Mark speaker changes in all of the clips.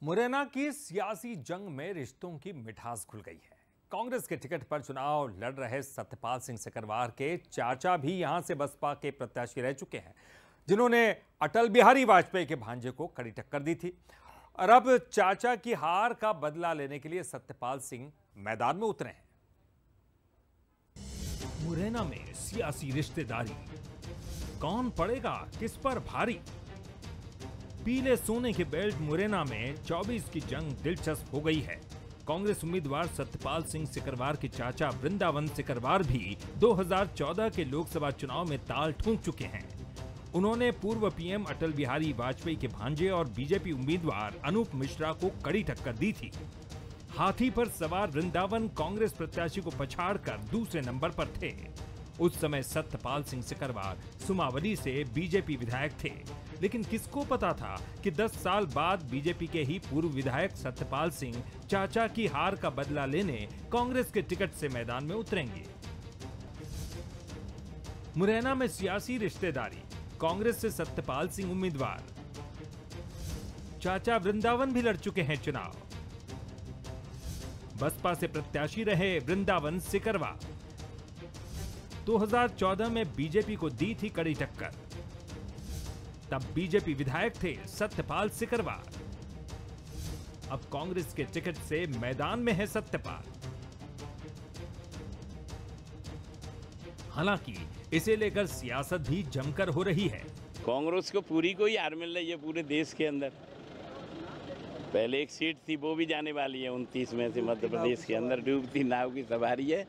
Speaker 1: मुरैना की सियासी जंग में रिश्तों की मिठास खुल गई है। कांग्रेस के टिकट पर चुनाव लड़ रहे सत्यपाल सिंह सिकरवार के चाचा भी यहां से बसपा के प्रत्याशी रह चुके हैं, जिन्होंने अटल बिहारी वाजपेयी के भांजे को कड़ी टक्कर दी थी। और अब चाचा की हार का बदला लेने के लिए सत्यपाल सिंह मैदान में उतरे हैं। मुरैना में सियासी रिश्तेदारी, कौन पड़ेगा किस पर भारी? पीले सोने के बेल्ट मुरैना में 24 की जंग दिलचस्प हो गई है। कांग्रेस उम्मीदवार सत्यपाल सिंह सिकरवार के चाचा वृंदावन सिकरवार भी 2014 के लोकसभा चुनाव में ताल ठोंक चुके हैं। उन्होंने पूर्व पीएम अटल बिहारी वाजपेयी के भांजे और बीजेपी उम्मीदवार अनूप मिश्रा को कड़ी टक्कर दी थी। हाथी पर सवार वृंदावन कांग्रेस प्रत्याशी को पछाड़कर दूसरे नंबर पर थे। उस समय सत्यपाल सिंह सिकरवार सुमावली से बीजेपी विधायक थे, लेकिन किसको पता था कि 10 साल बाद बीजेपी के ही पूर्व विधायक सत्यपाल सिंह चाचा की हार का बदला लेने कांग्रेस के टिकट से मैदान में उतरेंगे। मुरैना में सियासी रिश्तेदारी, कांग्रेस से सत्यपाल सिंह उम्मीदवार, चाचा वृंदावन भी लड़ चुके हैं चुनाव। बसपा से प्रत्याशी रहे वृंदावन सिकरवार। 2014 में बीजेपी को दी थी कड़ी टक्कर, तब बीजेपी विधायक थे सत्यपाल सिकरवार। अब कांग्रेस के टिकट से मैदान में है सत्यपाल। हालांकि इसे लेकर सियासत भी जमकर हो रही है।
Speaker 2: कांग्रेस को पूरी को ही हार मिल रही है पूरे देश के अंदर। पहले एक सीट थी वो भी जाने वाली है 29 में से। मध्य प्रदेश के अंदर डूबती नाव की सवारी है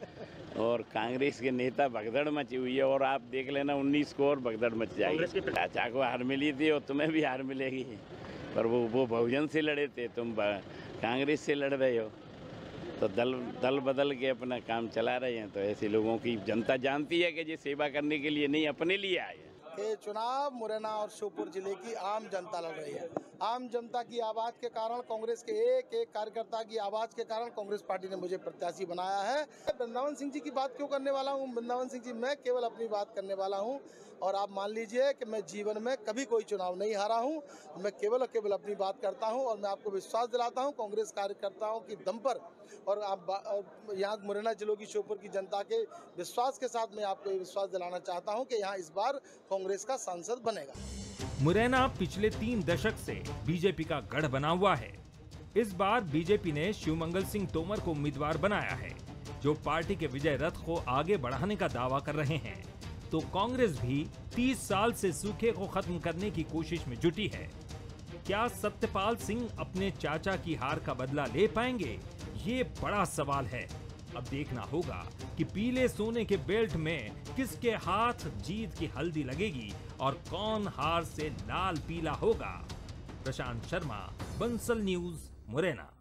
Speaker 2: और कांग्रेस के नेता भगदड़ मची हुई है। और आप देख लेना 19 को और भगदड़ मच जाएगी। चाचा को हार मिली थी और तुम्हें भी हार मिलेगी, पर वो बहुजन से लड़े थे, तुम कांग्रेस से लड़ रहे हो। तो दल बदल के अपना काम चला रहे हैं। तो ऐसे लोगों की जनता जानती है कि ये सेवा करने के लिए नहीं, अपने लिए आए हैं।
Speaker 3: ये चुनाव मुरैना और श्योपुर जिले की आम जनता लड़ रही है। आम जनता की आवाज के कारण, कांग्रेस के एक एक कार्यकर्ता की आवाज के कारण कांग्रेस पार्टी ने मुझे प्रत्याशी बनाया है। वृंदावन सिंह जी की बात क्यों करने वाला हूँ? वृंदावन सिंह जी, मैं केवल अपनी बात करने वाला हूँ। और आप मान लीजिए कि मैं जीवन में कभी कोई चुनाव नहीं हारा हूँ। मैं केवल अपनी बात करता हूँ और मैं आपको विश्वास दिलाता हूँ कांग्रेस कार्यकर्ताओं की दम पर और आप यहाँ मुरैना जिलों की श्योपुर की जनता के विश्वास के साथ मैं आपको ये विश्वास दिलाना चाहता हूँ कि यहाँ इस बार कांग्रेस का सांसद बनेगा।
Speaker 1: मुरैना पिछले 3 दशक से बीजेपी का गढ़ बना हुआ है। इस बार बीजेपी ने शिवमंगल सिंह तोमर को उम्मीदवार बनाया है, जो पार्टी के विजय रथ को आगे बढ़ाने का दावा कर रहे हैं। तो कांग्रेस भी 30 साल से सूखे को खत्म करने की कोशिश में जुटी है। क्या सत्यपाल सिंह अपने चाचा की हार का बदला ले पाएंगे? ये बड़ा सवाल है। अब देखना होगा कि पीले सोने के बेल्ट में किसके हाथ जीत की हल्दी लगेगी और कौन हार से लाल पीला होगा। प्रशांत शर्मा, बंसल न्यूज, मुरैना।